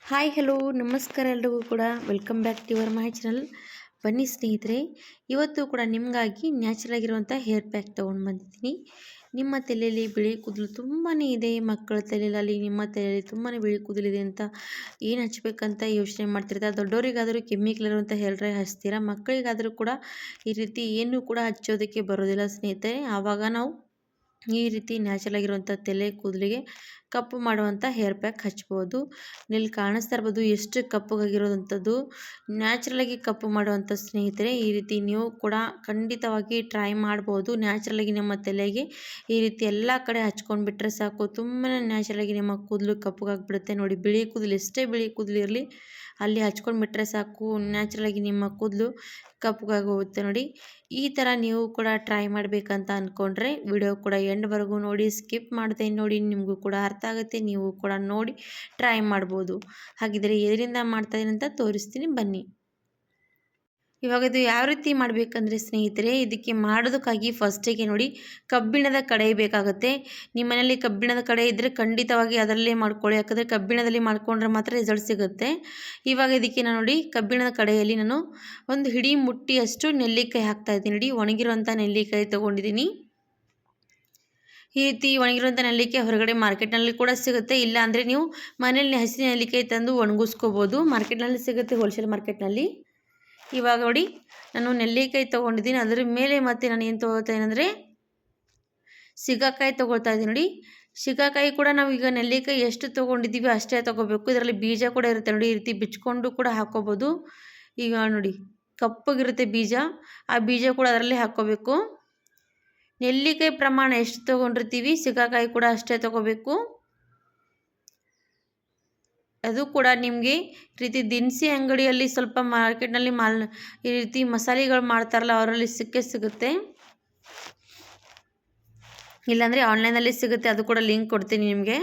Hi hello ನಮಸ್ಕಾರ ಎಲ್ರಿಗೂ ಕೂಡ welcome back to your my channel. ಬನ್ನಿ ಸ್ನೇಹಿತರೆ, ಇವತ್ತು ಕೂಡ ನಿಮಗಾಗಿ ನ್ಯಾಚುರಲ್ ಆಗಿರುವಂಥ ಹೇರ್ ಪ್ಯಾಕ್ ತೊಗೊಂಡು ಬಂದಿದ್ದೀನಿ. ನಿಮ್ಮ ತಲೆಯಲ್ಲಿ ಬಿಳಿ ಕೂದಲು ತುಂಬಾ ಇದೆ, ಮಕ್ಕಳ ತಲೆಯಲ್ಲಿ ನಿಮ್ಮ ತಲೆಯಲ್ಲಿ ತುಂಬಾ ಬಿಳಿ ಕೂದಲಿದೆ ಅಂತ ಏನು ಹಚ್ಚಬೇಕಂತ ಯೋಚನೆ ಮಾಡ್ತಿರ್ತಾರೆ. ದೊಡ್ಡವರಿಗಾದರೂ ಕೆಮಿಕಲ್ ಇರುವಂಥ ಹೇರ್ ಡ್ರೈ ಹಚ್ತೀರಾ, ಮಕ್ಕಳಿಗಾದರೂ ಕೂಡ ಈ ರೀತಿ ಏನೂ ಕೂಡ ಹಚ್ಚೋದಕ್ಕೆ ಬರೋದಿಲ್ಲ ಸ್ನೇಹಿತರೆ. ಆವಾಗ ನಾವು ಈ ರೀತಿ ನ್ಯಾಚುರಲ್ ಆಗಿರುವಂಥ ತಲೆ ಕೂದಲಿಗೆ ಕಪ್ಪು ಮಾಡುವಂಥ ಹೇರ್ ಪ್ಯಾಕ್ ಹಚ್ಬೋದು. ಇಲ್ಲಿ ಕಾಣಿಸ್ತಾ ಇರ್ಬೋದು ಎಷ್ಟು ಕಪ್ಪಗಾಗಿರೋದಂಥದ್ದು, ನ್ಯಾಚುರಲಾಗಿ ಕಪ್ಪು ಮಾಡುವಂಥ ಸ್ನೇಹಿತರೆ. ಈ ರೀತಿ ನೀವು ಕೂಡ ಖಂಡಿತವಾಗಿ ಟ್ರೈ ಮಾಡ್ಬೋದು. ನ್ಯಾಚುರಲಾಗಿ ನಿಮ್ಮ ತಲೆಗೆ ಈ ರೀತಿ ಎಲ್ಲ ಕಡೆ ಹಚ್ಕೊಂಡ್ಬಿಟ್ರೆ ಸಾಕು, ತುಂಬಾ ನ್ಯಾಚುರಲಾಗಿ ನಿಮ್ಮ ಕೂದಲು ಕಪ್ಪಗಾಗ್ಬಿಡುತ್ತೆ. ನೋಡಿ, ಬಿಳಿ ಕೂದಲು ಎಷ್ಟೇ ಬಿಳಿ ಕೂದಲು ಇರಲಿ ಅಲ್ಲಿ ಹಚ್ಕೊಂಡ್ಬಿಟ್ರೆ ಸಾಕು, ನ್ಯಾಚುರಲಾಗಿ ನಿಮ್ಮ ಕೂದಲು ಕಪ್ಪಗಾಗಿ ಹೋಗುತ್ತೆ. ನೋಡಿ, ಈ ಥರ ನೀವು ಕೂಡ ಟ್ರೈ ಮಾಡಬೇಕಂತ ಅಂದ್ಕೊಂಡ್ರೆ ವಿಡಿಯೋ ಕೂಡ ಎಂಡ್ವರೆಗೂ ನೋಡಿ, ಸ್ಕಿಪ್ ಮಾಡದೆ ನೋಡಿ, ನಿಮಗೂ ಕೂಡ ಅರ್ಥ ಆಗುತ್ತೆ. ನೀವು ಕೂಡ ನೋಡಿ ಟ್ರೈ ಮಾಡ್ಬೋದು. ಹಾಗಿದ್ರೆ ಎದರಿಂದ ಮಾಡ್ತಾಯಿದ್ದೀನಿ ಅಂತ ತೋರಿಸ್ತೀನಿ ಬನ್ನಿ. ಇವಾಗ ಇದು ಯಾವ ರೀತಿ ಮಾಡಬೇಕಂದ್ರೆ ಸ್ನೇಹಿತರೆ, ಇದಕ್ಕೆ ಮಾಡೋದಕ್ಕಾಗಿ ಫಸ್ಟಿಗೆ ನೋಡಿ ಕಬ್ಬಿಣದ ಕಡಾಯಿ ಬೇಕಾಗುತ್ತೆ. ನಿಮ್ಮ ಮನೆಯಲ್ಲಿ ಕಬ್ಬಿಣದ ಕಡಾಯಿ ಇದ್ದರೆ ಖಂಡಿತವಾಗಿ ಅದರಲ್ಲೇ ಮಾಡ್ಕೊಳ್ಳಿ, ಯಾಕಂದರೆ ಕಬ್ಬಿಣದಲ್ಲಿ ಮಾಡ್ಕೊಂಡ್ರೆ ಮಾತ್ರ ರಿಸಲ್ಟ್ ಸಿಗುತ್ತೆ. ಇವಾಗ ಇದಕ್ಕೆ ನಾನು ನೋಡಿ ಕಬ್ಬಿಣದ ಕಡಾಯಿಯಲ್ಲಿ ನಾನು ಒಂದು ಹಿಡಿ ಮುಟ್ಟಿಯಷ್ಟು ನೆಲ್ಲಿಕಾಯಿ ಹಾಕ್ತಾಯಿದ್ದೀನಿ. ನೋಡಿ, ಒಣಗಿರುವಂಥ ನೆಲ್ಲಿಕಾಯಿ ತೊಗೊಂಡಿದ್ದೀನಿ. ಈ ರೀತಿ ಒಣಗಿರುವಂಥ ನೆಲ್ಲಿಕಾಯಿ ಹೊರಗಡೆ ಮಾರ್ಕೆಟ್ನಲ್ಲಿ ಕೂಡ ಸಿಗುತ್ತೆ, ಇಲ್ಲ ಅಂದರೆ ನೀವು ಮನೆಯಲ್ಲಿ ಹಸಿ ನೆಲ್ಲಿಕಾಯಿ ತಂದು ಒಣಗಿಸ್ಕೋಬೋದು. ಮಾರ್ಕೆಟ್ನಲ್ಲಿ ಸಿಗುತ್ತೆ, ಹೋಲ್ಸೇಲ್ ಮಾರ್ಕೆಟ್ನಲ್ಲಿ. ಇವಾಗ ನೋಡಿ ನಾನು ನೆಲ್ಲಿಕಾಯಿ ತೊಗೊಂಡಿದ್ದೀನಿ, ಅದರ ಮೇಲೆ ಮತ್ತೆ ನಾನು ಏನು ತೊಗೊಳ್ತಾ ಏನಂದರೆ ಸಿಗಾಕಾಯಿ ತೊಗೊಳ್ತಾ ಇದ್ದೀನಿ. ನೋಡಿ, ಸಿಗಾಕಾಯಿ ಕೂಡ ನಾವು ಈಗ ನೆಲ್ಲಿಕಾಯಿ ಎಷ್ಟು ತೊಗೊಂಡಿದ್ದೀವಿ ಅಷ್ಟೇ ತೊಗೋಬೇಕು. ಇದರಲ್ಲಿ ಬೀಜ ಕೂಡ ಇರುತ್ತೆ ನೋಡಿ, ಈ ರೀತಿ ಬಿಚ್ಕೊಂಡು ಕೂಡ ಹಾಕ್ಕೋಬೋದು. ಈಗ ನೋಡಿ ಕಪ್ಪಗಿರುತ್ತೆ ಬೀಜ, ಆ ಬೀಜ ಕೂಡ ಅದರಲ್ಲೇ ಹಾಕ್ಕೋಬೇಕು. ನೆಲ್ಲಿಕಾಯಿ ಪ್ರಮಾಣ ಎಷ್ಟು ತೊಗೊಂಡಿರ್ತೀವಿ ಸಿಗಾಕಾಯಿ ಕೂಡ ಅಷ್ಟೇ ತೊಗೋಬೇಕು. ಅದು ಕೂಡ ನಿಮಗೆ ಈ ರೀತಿ ದಿನಸಿ ಅಂಗಡಿಯಲ್ಲಿ ಸ್ವಲ್ಪ ಮಾರ್ಕೆಟ್ನಲ್ಲಿ ಈ ರೀತಿ ಮಸಾಲೆಗಳು ಮಾಡ್ತಾರಲ್ಲ ಅವರಲ್ಲಿ ಸಿಗುತ್ತೆ, ಇಲ್ಲಾಂದರೆ ಆನ್ಲೈನಲ್ಲಿ ಸಿಗುತ್ತೆ, ಅದು ಕೂಡ ಲಿಂಕ್ ಕೊಡ್ತೀನಿ ನಿಮಗೆ.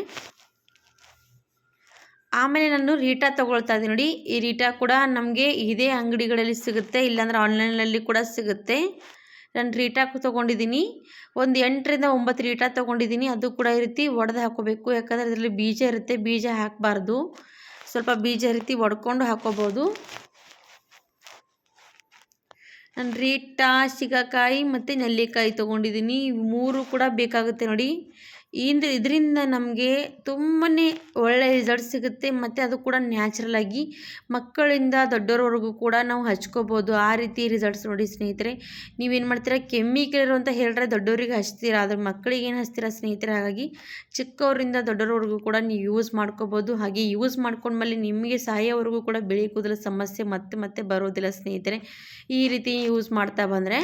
ಆಮೇಲೆ ನಾನು ರೀಟಾ ತೊಗೊಳ್ತಾ ಇದ್ದೀನಿ. ನೋಡಿ, ಈ ರೀಟಾ ಕೂಡ ನಮಗೆ ಇದೇ ಅಂಗಡಿಗಳಲ್ಲಿ ಸಿಗುತ್ತೆ, ಇಲ್ಲಾಂದರೆ ಆನ್ಲೈನಲ್ಲಿ ಕೂಡ ಸಿಗುತ್ತೆ. ನಾನು ರೀಟಾ ತೊಗೊಂಡಿದ್ದೀನಿ, ಒಂದು 8ರಿಂದ 9 ರೀಟಾ ತೊಗೊಂಡಿದ್ದೀನಿ. ಅದು ಕೂಡ ಈ ರೀತಿ ಒಡೆದು ಹಾಕ್ಕೋಬೇಕು, ಯಾಕಂದರೆ ಇದರಲ್ಲಿ ಬೀಜ ಇರುತ್ತೆ, ಬೀಜ ಹಾಕಬಾರ್ದು. ಸ್ವಲ್ಪ ಬೀಜ ರೀತಿ ಒಡ್ಕೊಂಡು ಹಾಕ್ಕೋಬೋದು. ನಾನು ರೀಟಾ, ಸಿಗಾಕಾಯಿ ಮತ್ತು ನೆಲ್ಲಿಕಾಯಿ ತೊಗೊಂಡಿದ್ದೀನಿ, ಮೂರು ಕೂಡ ಬೇಕಾಗುತ್ತೆ. ನೋಡಿ, ಇದರಿಂದ ನಮಗೆ ತುಂಬಾ ಒಳ್ಳೆಯ ರಿಸಲ್ಟ್ ಸಿಗುತ್ತೆ, ಮತ್ತು ಅದು ಕೂಡ ನ್ಯಾಚುರಲಾಗಿ ಮಕ್ಕಳಿಂದ ದೊಡ್ಡವರವರೆಗೂ ಕೂಡ ನಾವು ಹಚ್ಕೋಬೋದು. ಆ ರೀತಿ ರಿಸಲ್ಟ್ಸ್ ನೋಡಿ ಸ್ನೇಹಿತರೆ. ನೀವೇನು ಮಾಡ್ತೀರಾ, ಕೆಮಿಕಲ್ ಇರುವಂಥ ಹೇರ್ ಡ್ರೈ ದೊಡ್ಡವರಿಗೆ ಹಚ್ತೀರಾ, ಆದರೆ ಮಕ್ಕಳಿಗೆ ಏನು ಹಚ್ತೀರಾ ಸ್ನೇಹಿತರೆ. ಹಾಗಾಗಿ ಚಿಕ್ಕವರಿಂದ ದೊಡ್ಡವರವರೆಗೂ ಕೂಡ ನೀವು ಯೂಸ್ ಮಾಡ್ಕೋಬೋದು. ಹಾಗೆ ಯೂಸ್ ಮಾಡ್ಕೊಂಡ್ಮೇಲೆ ನಿಮಗೆ ಸಾಯೋವರೆಗೂ ಕೂಡ ಬಿಳಿ ಕೂದಲ ಸಮಸ್ಯೆ ಮತ್ತೆ ಬರೋದಿಲ್ಲ ಸ್ನೇಹಿತರೆ, ಈ ರೀತಿ ಯೂಸ್ ಮಾಡ್ತಾ ಬಂದರೆ.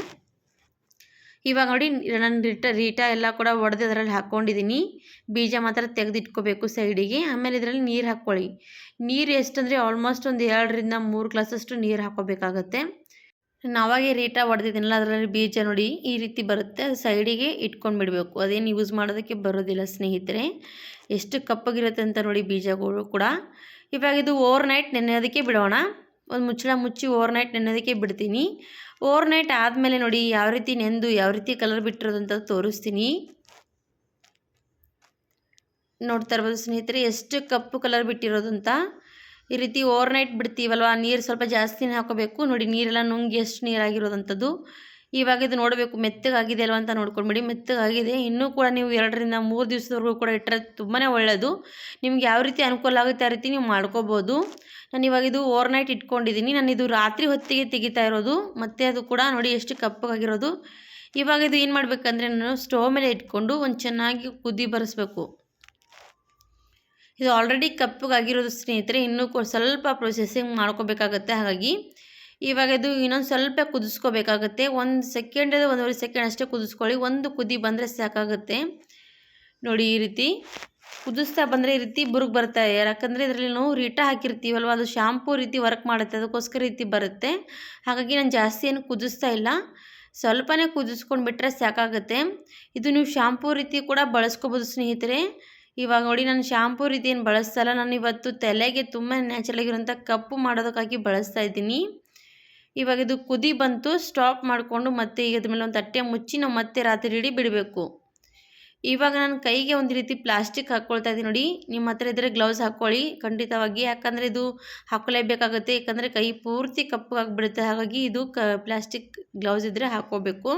ಇವಾಗ ನೋಡಿ ನಾನು ರೀಟಾ ಎಲ್ಲ ಕೂಡ ಒಡೆದು ಅದರಲ್ಲಿ ಹಾಕ್ಕೊಂಡಿದ್ದೀನಿ, ಬೀಜ ಮಾತ್ರ ತೆಗೆದಿಟ್ಕೋಬೇಕು ಸೈಡಿಗೆ. ಆಮೇಲೆ ಇದರಲ್ಲಿ ನೀರು ಹಾಕ್ಕೊಳ್ಳಿ. ನೀರು ಎಷ್ಟಂದರೆ ಆಲ್ಮೋಸ್ಟ್ ಒಂದು 2ರಿಂದ 3 ಗ್ಲಾಸಷ್ಟು ನೀರು ಹಾಕ್ಕೋಬೇಕಾಗತ್ತೆ. ನಾನು ಆವಾಗೇ ರೀಟಾ ಹೊಡೆದಿದ್ದೀನಲ್ಲ ಅದರಲ್ಲಿ ಬೀಜ ನೋಡಿ ಈ ರೀತಿ ಬರುತ್ತೆ, ಅದು ಸೈಡಿಗೆ ಇಟ್ಕೊಂಡ್ಬಿಡಬೇಕು. ಅದೇನು ಯೂಸ್ ಮಾಡೋದಕ್ಕೆ ಬರೋದಿಲ್ಲ ಸ್ನೇಹಿತರೆ. ಎಷ್ಟು ಕಪ್ಪಗಿರುತ್ತೆ ಅಂತ ನೋಡಿ ಬೀಜಗಳು ಕೂಡ. ಇವಾಗ ಇದು ಓವರ್ನೈಟ್ ನೆನೆಯೋದಕ್ಕೆ ಬಿಡೋಣ. ಒಂದು ಮುಚ್ಚಳ ಮುಚ್ಚಿ ಓವರ್ನೈಟ್ ನೆನೆಯೋದಕ್ಕೆ ಬಿಡ್ತೀನಿ. ಓವರ್ನೈಟ್ ಆದಮೇಲೆ ನೋಡಿ ಯಾವ ರೀತಿ ನೆಂದು ಯಾವ ರೀತಿ ಕಲರ್ ಬಿಟ್ಟಿರೋದಂತ ತೋರಿಸ್ತೀನಿ. ನೋಡ್ತಾ ಇರ್ಬೋದು ಸ್ನೇಹಿತರೆ ಎಷ್ಟು ಕಪ್ಪು ಕಲರ್ ಬಿಟ್ಟಿರೋದು ಅಂತ. ಈ ರೀತಿ ಓವರ್ನೈಟ್ ಬಿಡ್ತೀವಲ್ವ, ನೀರು ಸ್ವಲ್ಪ ಜಾಸ್ತಿನೇ ಹಾಕೋಬೇಕು. ನೋಡಿ, ನೀರೆಲ್ಲ ನುಂಗಿ ಎಷ್ಟು ನೀರಾಗಿರೋದಂಥದ್ದು. ಇವಾಗ ಇದು ನೋಡಬೇಕು ಮೆತ್ತಗಾಗಿದೆ ಅಲ್ವ ಅಂತ ನೋಡ್ಕೊಂಡ್ಬಿಡಿ. ಮೆತ್ತಗಾಗಿದೆ, ಇನ್ನೂ ಕೂಡ ನೀವು 2ರಿಂದ 3 ದಿವಸದವರೆಗೂ ಕೂಡ ಇಟ್ಟರೆ ತುಂಬಾ ಒಳ್ಳೆಯದು. ನಿಮ್ಗೆ ಯಾವ ರೀತಿ ಅನುಕೂಲ ಆಗುತ್ತೆ ಆ ರೀತಿ ನೀವು ಮಾಡ್ಕೋಬೋದು. ನಾನು ಇವಾಗ ಇದು ಓವರ್ನೈಟ್ ಇಟ್ಕೊಂಡಿದ್ದೀನಿ. ನಾನು ಇದು ರಾತ್ರಿ ಹೊತ್ತಿಗೆ ತೆಗಿತಾ ಇರೋದು, ಮತ್ತು ಅದು ಕೂಡ ನೋಡಿ ಎಷ್ಟು ಕಪ್ಪಗಾಗಿರೋದು. ಇವಾಗ ಇದು ಏನು ಮಾಡಬೇಕಂದ್ರೆ ನಾನು ಸ್ಟವ್ ಮೇಲೆ ಇಟ್ಕೊಂಡು ಒಂದು ಚೆನ್ನಾಗಿ ಕುದಿ ಬರಿಸ್ಬೇಕು. ಇದು ಆಲ್ರೆಡಿ ಕಪ್ಪಗಾಗಿರೋದು ಸ್ನೇಹಿತರೆ, ಇನ್ನೂ ಸ್ವಲ್ಪ ಪ್ರೊಸೆಸಿಂಗ್ ಮಾಡ್ಕೋಬೇಕಾಗತ್ತೆ. ಹಾಗಾಗಿ ಇವಾಗ ಇದು ಇನ್ನೊಂದು ಸ್ವಲ್ಪ ಕುದಿಸ್ಕೋಬೇಕಾಗತ್ತೆ. 1 ಸೆಕೆಂಡ್ 1.5 ಸೆಕೆಂಡ್ ಅಷ್ಟೇ ಕುದಿಸ್ಕೊಳ್ಳಿ. ಒಂದು ಕುದಿ ಬಂದರೆ ಸಾಕಾಗುತ್ತೆ. ನೋಡಿ, ಈ ರೀತಿ ಕುದಿಸ್ತಾ ಬಂದರೆ ಈ ರೀತಿ ಬುರುಗ್ ಬರ್ತಾ ಇದೆ, ಯಾಕಂದರೆ ಇದರಲ್ಲಿ ನಾವು ರೀಟಾ ಹಾಕಿರ್ತೀವಲ್ವ, ಅದು ಶಾಂಪೂ ರೀತಿ ವರ್ಕ್ ಮಾಡುತ್ತೆ, ಅದಕ್ಕೋಸ್ಕರ ರೀತಿ ಬರುತ್ತೆ. ಹಾಗಾಗಿ ನಾನು ಜಾಸ್ತಿ ಏನು ಕುದಿಸ್ತಾ ಇಲ್ಲ, ಸ್ವಲ್ಪನೇ ಕುದಿಸ್ಕೊಂಡು ಬಿಟ್ಟರೆ ಸಾಕಾಗುತ್ತೆ. ಇದು ನೀವು ಶಾಂಪೂ ರೀತಿ ಕೂಡ ಬಳಸ್ಕೋಬೋದು ಸ್ನೇಹಿತರೆ. ಇವಾಗ ನೋಡಿ ನಾನು ಶಾಂಪೂ ರೀತಿ ಏನು ಬಳಸ್ತಾ ಇಲ್ಲ, ನಾನು ಇವತ್ತು ತಲೆಗೆ ತುಂಬ ನ್ಯಾಚುರಲಾಗಿರೋಂಥ ಕಪ್ಪು ಮಾಡೋದಕ್ಕಾಗಿ ಬಳಸ್ತಾ ಇದ್ದೀನಿ. ಇವಾಗ ಇದು ಕುದಿ ಬಂತು, ಸ್ಟಾಪ್ ಮಾಡಿಕೊಂಡು ಮತ್ತೆ ಈಗ ಅದ್ರ ಮೇಲೆ ಒಂದು ತಟ್ಟೆ ಮುಚ್ಚಿ ನಾವು ಮತ್ತೆ ರಾತ್ರಿ ಇಡೀ ಬಿಡಬೇಕು. ಇವಾಗ ನಾನು ಕೈಗೆ ಒಂದು ರೀತಿ ಪ್ಲಾಸ್ಟಿಕ್ ಹಾಕ್ಕೊಳ್ತಾ ಇದ್ದೀನಿ ನೋಡಿ. ನಿಮ್ಮ ಹತ್ರ ಇದ್ದರೆ ಗ್ಲೌಸ್ ಹಾಕ್ಕೊಳ್ಳಿ ಖಂಡಿತವಾಗಿ, ಯಾಕಂದರೆ ಇದು ಹಾಕ್ಕೊಳ್ಳೇಬೇಕಾಗುತ್ತೆ. ಯಾಕಂದರೆ ಕೈ ಪೂರ್ತಿ ಕಪ್ಪಗಾಗಿಬಿಡುತ್ತೆ, ಹಾಗಾಗಿ ಇದು ಪ್ಲಾಸ್ಟಿಕ್ ಗ್ಲೌಸ್ ಇದ್ದರೆ ಹಾಕ್ಕೋಬೇಕು.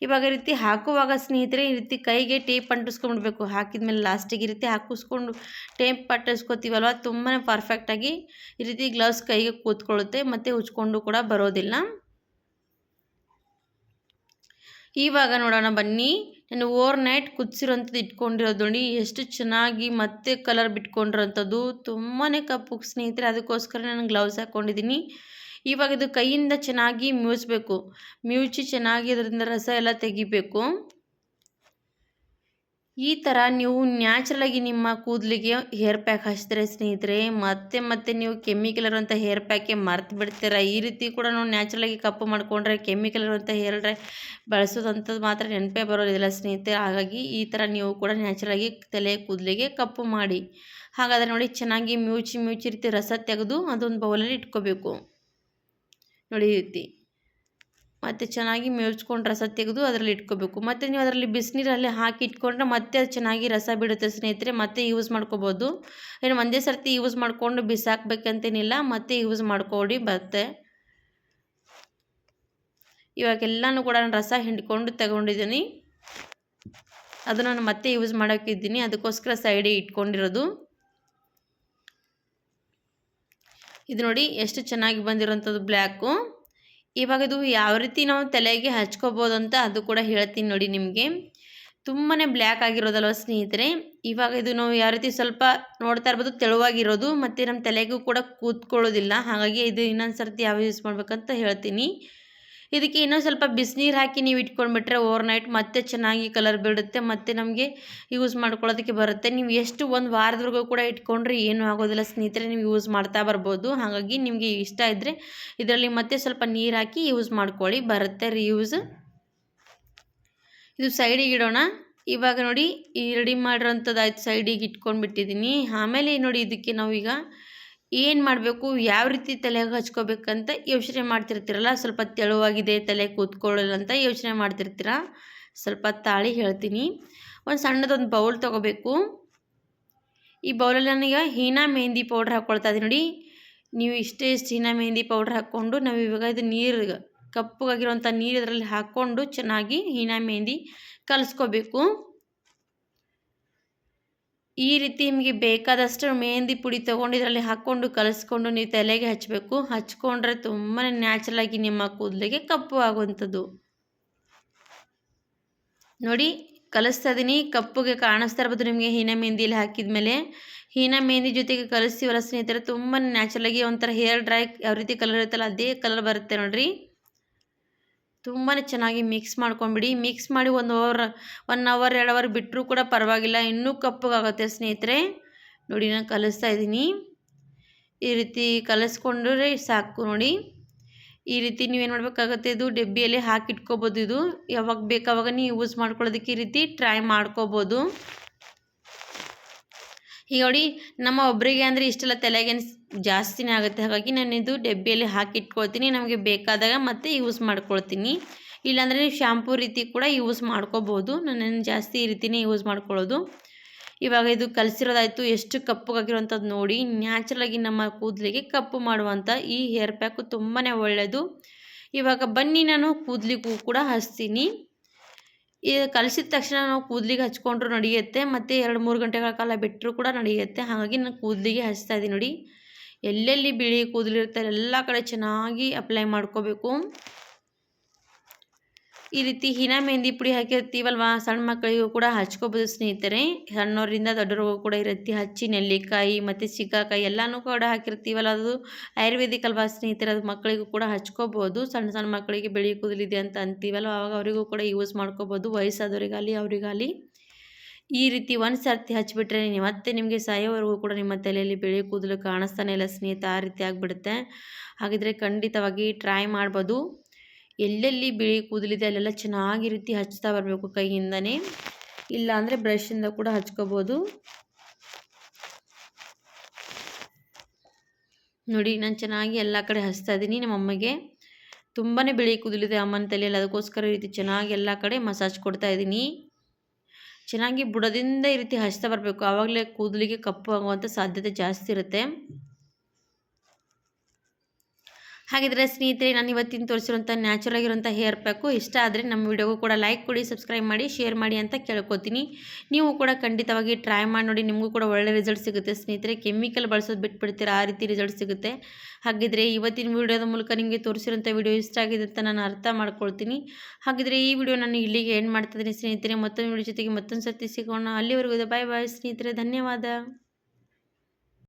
ಇವಾಗ ಈ ರೀತಿ ಹಾಕುವಾಗ ಸ್ನೇಹಿತರೆ ಈ ರೀತಿ ಕೈಗೆ ಟೇಪ್ ಅಂಟಿಸ್ಕೊಂಡ್ಬಿಡ್ಬೇಕು. ಹಾಕಿದ ಮೇಲೆ ಲಾಸ್ಟಿಗೆ ಈ ರೀತಿ ಹಾಕಿಸ್ಕೊಂಡು ಟೇಪ್ ಅಂಟಿಸ್ಕೊತೀವಲ್ವ, ತುಂಬಾ ಪರ್ಫೆಕ್ಟಾಗಿ ಈ ರೀತಿ ಗ್ಲೌಸ್ ಕೈಗೆ ಕೂತ್ಕೊಳ್ಳುತ್ತೆ ಮತ್ತು ಉಜ್ಕೊಂಡು ಕೂಡ ಬರೋದಿಲ್ಲ. ಇವಾಗ ನೋಡೋಣ ಬನ್ನಿ. ನಾನು ಓವರ್ ನೈಟ್ ಕುದಿಸಿರೋಂಥದ್ದು ಇಟ್ಕೊಂಡಿರೋದು ನೋಡಿ, ಎಷ್ಟು ಚೆನ್ನಾಗಿ ಮತ್ತೆ ಕಲರ್ ಬಿಟ್ಕೊಂಡಿರೋಂಥದ್ದು, ತುಂಬಾ ಕಪ್ಪು ಸ್ನೇಹಿತರೆ. ಅದಕ್ಕೋಸ್ಕರ ನಾನು ಗ್ಲೌಸ್ ಹಾಕ್ಕೊಂಡಿದ್ದೀನಿ. ಇವಾಗ ಇದು ಕೈಯಿಂದ ಚೆನ್ನಾಗಿ ಮ್ಯೂಚಬೇಕು, ಮ್ಯೂಚಿ ಚೆನ್ನಾಗಿ ಅದರಿಂದ ರಸ ಎಲ್ಲ ತೆಗಿಬೇಕು. ಈ ಥರ ನೀವು ನ್ಯಾಚುರಲಾಗಿ ನಿಮ್ಮ ಕೂದಲಿಗೆ ಹೇರ್ ಪ್ಯಾಕ್ ಹಚ್ಚಿದ್ರೆ ಸ್ನೇಹಿತರೆ, ಮತ್ತೆ ನೀವು ಕೆಮಿಕಲ್ ಇರುವಂಥ ಹೇರ್ ಪ್ಯಾಕೆ ಮರ್ತು ಬಿಡ್ತೀರ. ಈ ರೀತಿ ಕೂಡ ನಾವು ನ್ಯಾಚುರಲಾಗಿ ಕಪ್ಪು ಮಾಡಿಕೊಂಡ್ರೆ ಕೆಮಿಕಲ್ ಇರುವಂಥ ಹೇರ್ ಡ್ರೈ ಬಳಸೋದಂಥದ್ದು ಮಾತ್ರ ನೆನಪೇ ಬರೋದಿಲ್ಲ ಸ್ನೇಹಿತರೆ. ಹಾಗಾಗಿ ಈ ಥರ ನೀವು ಕೂಡ ನ್ಯಾಚುರಲಾಗಿ ತಲೆ ಕೂದಲಿಗೆ ಕಪ್ಪು ಮಾಡಿ. ಹಾಗಾದರೆ ನೋಡಿ, ಚೆನ್ನಾಗಿ ಮ್ಯೂಚಿ ರೀತಿ ರಸ ತೆಗೆದು ಅದೊಂದು ಬೌಲಲ್ಲಿ ಇಟ್ಕೋಬೇಕು ನೋಡಿ. ಈ ರೀತಿ ಮತ್ತು ಚೆನ್ನಾಗಿ ಮ್ಯೂಚ್ಕೊಂಡು ರಸ ತೆಗೆದು ಅದರಲ್ಲಿ ಇಟ್ಕೋಬೇಕು. ಮತ್ತು ನೀವು ಅದರಲ್ಲಿ ಬಿಸಿನೀರಲ್ಲಿ ಹಾಕಿ ಇಟ್ಕೊಂಡ್ರೆ ಮತ್ತೆ ಅದು ಚೆನ್ನಾಗಿ ರಸ ಬಿಡುತ್ತೆ ಸ್ನೇಹಿತರೆ. ಮತ್ತೆ ಯೂಸ್ ಮಾಡ್ಕೋಬೋದು. ಏನು ಒಂದೇ ಸರ್ತಿ ಯೂಸ್ ಮಾಡಿಕೊಂಡು ಬಿಸಾಕಬೇಕಂತೇನಿಲ್ಲ, ಮತ್ತೆ ಯೂಸ್ ಮಾಡ್ಕೊಳ್ಳಿ ಬರುತ್ತೆ. ಇವಾಗೆಲ್ಲನೂ ಕೂಡ ನಾನು ರಸ ಹಿಂಡ್ಕೊಂಡು ತಗೊಂಡಿದ್ದೀನಿ. ಅದು ನಾನು ಮತ್ತೆ ಯೂಸ್ ಮಾಡೋಕ್ಕಿದ್ದೀನಿ, ಅದಕ್ಕೋಸ್ಕರ ಸೈಡಿಗೆ ಇಟ್ಕೊಂಡಿರೋದು. ಇದು ನೋಡಿ ಎಷ್ಟು ಚೆನ್ನಾಗಿ ಬಂದಿರೋಂಥದ್ದು ಬ್ಲ್ಯಾಕು. ಇವಾಗ ಇದು ಯಾವ ರೀತಿ ನಾವು ತಲೆಗೆ ಹಚ್ಕೋಬೋದು ಅಂತ ಅದು ಕೂಡ ಹೇಳ್ತೀನಿ ನೋಡಿ ನಿಮಗೆ. ತುಂಬಾ ಬ್ಲ್ಯಾಕ್ ಆಗಿರೋದಲ್ವ ಸ್ನೇಹಿತರೆ. ಇವಾಗ ಇದು ನಾವು ಯಾವ ರೀತಿ ಸ್ವಲ್ಪ ನೋಡ್ತಾ ಇರ್ಬೋದು ತೆಳುವಾಗಿರೋದು, ಮತ್ತು ನಮ್ಮ ತಲೆಗೂ ಕೂಡ ಕೂತ್ಕೊಳ್ಳೋದಿಲ್ಲ. ಹಾಗಾಗಿ ಇದು ಇನ್ನೊಂದು ಸರ್ತಿ ಯಾವ ಯೂಸ್ ಮಾಡ್ಬೇಕಂತ ಹೇಳ್ತೀನಿ. ಇದಕ್ಕೆ ಇನ್ನೊಂದು ಸ್ವಲ್ಪ ಬಿಸಿನೀರು ಹಾಕಿ ನೀವು ಇಟ್ಕೊಂಡ್ಬಿಟ್ರೆ ಓವರ್ ನೈಟ್ ಮತ್ತೆ ಚೆನ್ನಾಗಿ ಕಲರ್ ಬಿಡುತ್ತೆ, ಮತ್ತು ನಮಗೆ ಯೂಸ್ ಮಾಡ್ಕೊಳ್ಳೋದಕ್ಕೆ ಬರುತ್ತೆ. ನೀವು ಎಷ್ಟು ಒಂದು ವಾರದವರೆಗೂ ಕೂಡ ಇಟ್ಕೊಂಡ್ರೆ ಏನೂ ಆಗೋದಿಲ್ಲ ಸ್ನೇಹಿತರೆ, ನೀವು ಯೂಸ್ ಮಾಡ್ತಾ ಬರ್ಬೋದು. ಹಾಗಾಗಿ ನಿಮಗೆ ಇಷ್ಟ ಇದ್ದರೆ ಇದರಲ್ಲಿ ಮತ್ತೆ ಸ್ವಲ್ಪ ನೀರು ಹಾಕಿ ಯೂಸ್ ಮಾಡ್ಕೊಳ್ಳಿ, ಬರುತ್ತೆ ರೀಯೂಸ್. ಇದು ಸೈಡಿಗೆ ಇಡೋಣ. ಇವಾಗ ನೋಡಿ, ಈ ರೆಡಿ ಮಾಡಿರೋಂಥದ್ದು ಆಯ್ತು, ಸೈಡಿಗೆ ಇಟ್ಕೊಂಡ್ಬಿಟ್ಟಿದ್ದೀನಿ. ಆಮೇಲೆ ನೋಡಿ, ಇದಕ್ಕೆ ನಾವೀಗ ಏನು ಮಾಡಬೇಕು, ಯಾವ ರೀತಿ ತಲೆಗೆ ಹಚ್ಕೋಬೇಕಂತ ಯೋಚನೆ ಮಾಡ್ತಿರ್ತೀರಲ್ಲ, ಸ್ವಲ್ಪ ತೆಳುವಾಗಿದೆ ತಲೆ ಕೂತ್ಕೊಳ್ಳಲ್ಲ ಅಂತ ಯೋಚನೆ ಮಾಡ್ತಿರ್ತೀರ. ಸ್ವಲ್ಪ ತಾಳಿ ಹೇಳ್ತೀನಿ. ಒಂದು ಸಣ್ಣದೊಂದು ಬೌಲ್ ತೊಗೋಬೇಕು. ಈ ಬೌಲಲ್ಲಿ ನಾನೀಗ ಹೀನಾ ಮೆಹಂದಿ ಪೌಡ್ರ್ ಹಾಕ್ಕೊಳ್ತಾ ಇದ್ದೀನಿ ನೋಡಿ. ನೀವು ಇಷ್ಟು ಹೀನಾ ಮೆಹಂದಿ ಪೌಡ್ರ್ ಹಾಕ್ಕೊಂಡು ನಾವು ಇವಾಗ ಇದು ನೀರು ಕಪ್ಪಗಾಗಿರೋಂಥ ನೀರು ಇದರಲ್ಲಿ ಹಾಕ್ಕೊಂಡು ಚೆನ್ನಾಗಿ ಹೀನಾ ಮೆಹಂದಿ ಕಲಿಸ್ಕೋಬೇಕು. ಈ ರೀತಿ ನಿಮಗೆ ಬೇಕಾದಷ್ಟು ಮೆಹಂದಿ ಪುಡಿ ತೊಗೊಂಡು ಇದರಲ್ಲಿ ಹಾಕ್ಕೊಂಡು ಕಲಿಸ್ಕೊಂಡು ನೀವು ತಲೆಗೆ ಹಚ್ಚಬೇಕು. ಹಚ್ಕೊಂಡ್ರೆ ತುಂಬಾ ನ್ಯಾಚುರಲಾಗಿ ನಿಮ್ಮ ಕೂದಲಿಗೆ ಕಪ್ಪು ಆಗುವಂಥದ್ದು ನೋಡಿ. ಕಲಿಸ್ತಾ ಇದ್ದೀನಿ, ಕಪ್ಪುಗೆ ಕಾಣಿಸ್ತಾ ಇರ್ಬೋದು ನಿಮಗೆ ಹೀನಾ ಮೆಹಂದಿಯಲ್ಲಿ ಹಾಕಿದ ಮೇಲೆ. ಹೀನಾ ಮೆಹಂದಿ ಜೊತೆಗೆ ಕಲಿಸ್ತೀವಲ್ಲ ಸ್ನೇಹಿತರೆ, ತುಂಬಾ ನ್ಯಾಚುರಲಾಗಿ ಒಂಥರ ಹೇರ್ ಡ್ರೈ ಯಾವ ರೀತಿ ಕಲರ್ ಇರುತ್ತಲ್ಲ ಅದೇ ಕಲರ್ ಬರುತ್ತೆ ನೋಡಿರಿ. ತುಂಬಾ ಚೆನ್ನಾಗಿ ಮಿಕ್ಸ್ ಮಾಡ್ಕೊಂಬಿಡಿ. ಮಿಕ್ಸ್ ಮಾಡಿ 1 ಅವರ್ 2 ಅವರ್ ಬಿಟ್ಟರೂ ಕೂಡ ಪರವಾಗಿಲ್ಲ, ಇನ್ನೂ ಕಪ್ಪಗಾಗುತ್ತೆ ಸ್ನೇಹಿತರೆ. ನೋಡಿ ನಾನು ಕಲಿಸ್ತಾ ಇದ್ದೀನಿ. ಈ ರೀತಿ ಕಲಿಸ್ಕೊಂಡ್ರೆ ಸಾಕು ನೋಡಿ. ಈ ರೀತಿ ನೀವೇನು ಮಾಡಬೇಕಾಗುತ್ತೆ, ಇದು ಡಬ್ಬಿಯಲ್ಲಿ ಹಾಕಿಟ್ಕೋಬೋದು. ಇದು ಯಾವಾಗ ಬೇಕಾವಾಗ ನೀವು ಯೂಸ್ ಮಾಡ್ಕೊಳ್ಳೋದಕ್ಕೆ ಈ ರೀತಿ ಟ್ರೈ ಮಾಡ್ಕೋಬೋದು. ಈಗ ನೋಡಿ, ನಮ್ಮ ಒಬ್ಬರಿಗೆ ಅಂದರೆ ಇಷ್ಟೆಲ್ಲ ತಲೆಗೆ ಜಾಸ್ತಿನೇ ಆಗುತ್ತೆ. ಹಾಗಾಗಿ ನಾನು ಇದು ಡಬ್ಬಿಯಲ್ಲಿ ಹಾಕಿಟ್ಕೊಳ್ತೀನಿ, ನಮಗೆ ಬೇಕಾದಾಗ ಮತ್ತೆ ಯೂಸ್ ಮಾಡ್ಕೊಳ್ತೀನಿ. ಇಲ್ಲಾಂದರೆ ನೀವು ಶ್ಯಾಂಪೂ ರೀತಿ ಕೂಡ ಯೂಸ್ ಮಾಡ್ಕೋಬೋದು. ನಾನು ಜಾಸ್ತಿ ಈ ರೀತಿಯೇ ಯೂಸ್ ಮಾಡ್ಕೊಳ್ಳೋದು. ಇವಾಗ ಇದು ಕಲಿಸಿರೋದಾಯಿತು, ಎಷ್ಟು ಕಪ್ಪಗಾಗಿರೋಂಥದ್ದು ನೋಡಿ. ನ್ಯಾಚುರಲಾಗಿ ನಮ್ಮ ಕೂದಲಿಗೆ ಕಪ್ಪು ಮಾಡುವಂಥ ಈ ಹೇರ್ ಪ್ಯಾಕು ತುಂಬಾ ಒಳ್ಳೆಯದು. ಇವಾಗ ಬನ್ನಿ ನಾನು ಕೂದಲಿಗೂ ಕೂಡ ಹಚ್ತೀನಿ. ಇದು ಕಲಿಸಿದ ತಕ್ಷಣ ನಾವು ಕೂದಲಿಗೆ ಹಚ್ಕೊಂಡ್ರೂ ನಡೆಯುತ್ತೆ, ಮತ್ತು 2-3 ಗಂಟೆಗಳ ಕಾಲ ಬಿಟ್ಟರೂ ಕೂಡ ನಡೆಯುತ್ತೆ. ಹಾಗಾಗಿ ನಾನು ಕೂದಲಿಗೆ ಹಚ್ತಾ ಇದ್ದೀನಿ ನೋಡಿ. ಎಲ್ಲೆಲ್ಲಿ ಬಿಳಿ ಕೂದಲಿರುತ್ತೆ ಎಲ್ಲ ಕಡೆ ಚೆನ್ನಾಗಿ ಅಪ್ಲೈ ಮಾಡ್ಕೋಬೇಕು. ಈ ರೀತಿ ಹೀನಾ ಮೆಹಂದಿ ಪುಡಿ ಹಾಕಿರ್ತೀವಲ್ವ, ಸಣ್ಣ ಮಕ್ಕಳಿಗೂ ಕೂಡ ಹಚ್ಕೋಬೋದು ಸ್ನೇಹಿತರೆ. ಸಣ್ಣವರಿಂದ ದೊಡ್ಡವ್ರಿಗೂ ಕೂಡ ಈ ರೀತಿ ಹಚ್ಚಿ ನೆಲ್ಲಿಕಾಯಿ ಮತ್ತು ಸಿಕ್ಕಾಕಾಯಿ ಎಲ್ಲನೂ ಕೂಡ ಹಾಕಿರ್ತೀವಲ್ಲ, ಅದು ಆಯುರ್ವೇದಿಕ್ ಅಲ್ವಾ ಸ್ನೇಹಿತರೆ, ಅದು ಮಕ್ಕಳಿಗೂ ಕೂಡ ಹಚ್ಕೋಬೋದು. ಸಣ್ಣ ಮಕ್ಕಳಿಗೆ ಬಿಳಿ ಕೂದಲಿದೆ ಅಂತ ಅಂತೀವಲ್ವ, ಆವಾಗ ಅವರಿಗೂ ಕೂಡ ಯೂಸ್ ಮಾಡ್ಕೋಬೋದು, ವಯಸ್ಸಾದವರಿಗಾಗಲಿ ಅವರಿಗಾಗಲಿ. ಈ ರೀತಿ ಒಂದು ಸರ್ತಿ ಹಚ್ಚಿಬಿಟ್ರೆ ಮತ್ತೆ ನಿಮಗೆ ಸಾಯೋವರೆಗೂ ಕೂಡ ನಿಮ್ಮ ತಲೆಯಲ್ಲಿ ಬಿಳಿ ಕೂದಲು ಕಾಣಿಸ್ತಾನೆ ಇಲ್ಲ ಸ್ನೇಹಿತ, ಆ ರೀತಿ ಆಗಿಬಿಡುತ್ತೆ. ಹಾಗಿದ್ರೆ ಖಂಡಿತವಾಗಿ ಟ್ರೈ ಮಾಡ್ಬೋದು. ಎಲ್ಲೆಲ್ಲಿ ಬಿಳಿ ಕೂದಲಿದೆ ಅಲ್ಲೆಲ್ಲ ಚೆನ್ನಾಗಿ ರೀತಿ ಹಚ್ತಾ ಬರಬೇಕು ಕೈಯಿಂದನೇ, ಇಲ್ಲ ಅಂದರೆ ಬ್ರಷಿಂದ ಕೂಡ ಹಚ್ಕೋಬೋದು ನೋಡಿ. ನಾನು ಚೆನ್ನಾಗಿ ಎಲ್ಲ ಕಡೆ ಹಚ್ತಾ ಇದ್ದೀನಿ. ನಮ್ಮಮ್ಮಗೆ ತುಂಬಾ ಬಿಳಿ ಕೂದಲಿದೆ ಅಮ್ಮನ ತಲೆಯಲ್ಲಿ, ಅದಕ್ಕೋಸ್ಕರ ಈ ರೀತಿ ಚೆನ್ನಾಗಿ ಎಲ್ಲ ಕಡೆ ಮಸಾಜ್ ಕೊಡ್ತಾ ಇದ್ದೀನಿ. ಚೆನ್ನಾಗಿ ಬುಡದಿಂದ ಈ ರೀತಿ ಹಚ್ತಾ ಬರಬೇಕು. ಆವಾಗಲೇ ಕೂದಲಿಗೆ ಕಪ್ಪು ಆಗುವಂಥ ಸಾಧ್ಯತೆ ಜಾಸ್ತಿ ಇರುತ್ತೆ. ಹಾಗಿದ್ರೆ ಸ್ನೇಹಿತರೆ, ನಾನು ಇವತ್ತಿನ ತೋರಿಸಿರುವಂಥ ನ್ಯಾಚುರಲ್ ಆಗಿರುವಂಥ ಹೇರ್ ಪ್ಯಾಕು ಇಷ್ಟ ಆದರೆ ನಮ್ಮ ವಿಡಿಯೋಗೂ ಕೂಡ ಲೈಕ್ ಕೊಡಿ, ಸಬ್ಸ್ಕ್ರೈಬ್ ಮಾಡಿ, ಶೇರ್ ಮಾಡಿ ಅಂತ ಕೇಳ್ಕೊತೀನಿ. ನೀವು ಕೂಡ ಖಂಡಿತವಾಗಿ ಟ್ರೈ ಮಾಡಿ ನೋಡಿ, ನಿಮಗೂ ಕೂಡ ಒಳ್ಳೆ ರಿಸಲ್ಟ್ ಸಿಗುತ್ತೆ ಸ್ನೇಹಿತರೆ. ಕೆಮಿಕಲ್ ಬಳಸೋದು ಬಿಟ್ಬಿಡ್ತೀರಾ, ಆ ರೀತಿ ರಿಸಲ್ಟ್ ಸಿಗುತ್ತೆ. ಹಾಗಿದ್ರೆ ಇವತ್ತಿನ ವಿಡಿಯೋದ ಮೂಲಕ ನಿಮಗೆ ತೋರಿಸಿರೋಂಥ ವಿಡಿಯೋ ಇಷ್ಟ ಆಗಿದೆ ಅಂತ ನಾನು ಅರ್ಥ ಮಾಡ್ಕೊಳ್ತೀನಿ. ಹಾಗಿದ್ರೆ ಈ ವಿಡಿಯೋ ನಾನು ಇಲ್ಲಿಗೆ ಎಂಡ್ ಮಾಡ್ತಿದ್ದೀನಿ ಸ್ನೇಹಿತರೆ. ಮತ್ತೊಂದು ವಿಡಿಯೋ ಜೊತೆಗೆ ಮತ್ತೊಂದು ಸರ್ತಿ ಸಿಗೋಣ. ಅಲ್ಲಿವರೆಗೂ ಬಾಯ್ ಬಾಯ್ ಸ್ನೇಹಿತರೆ, ಧನ್ಯವಾದ.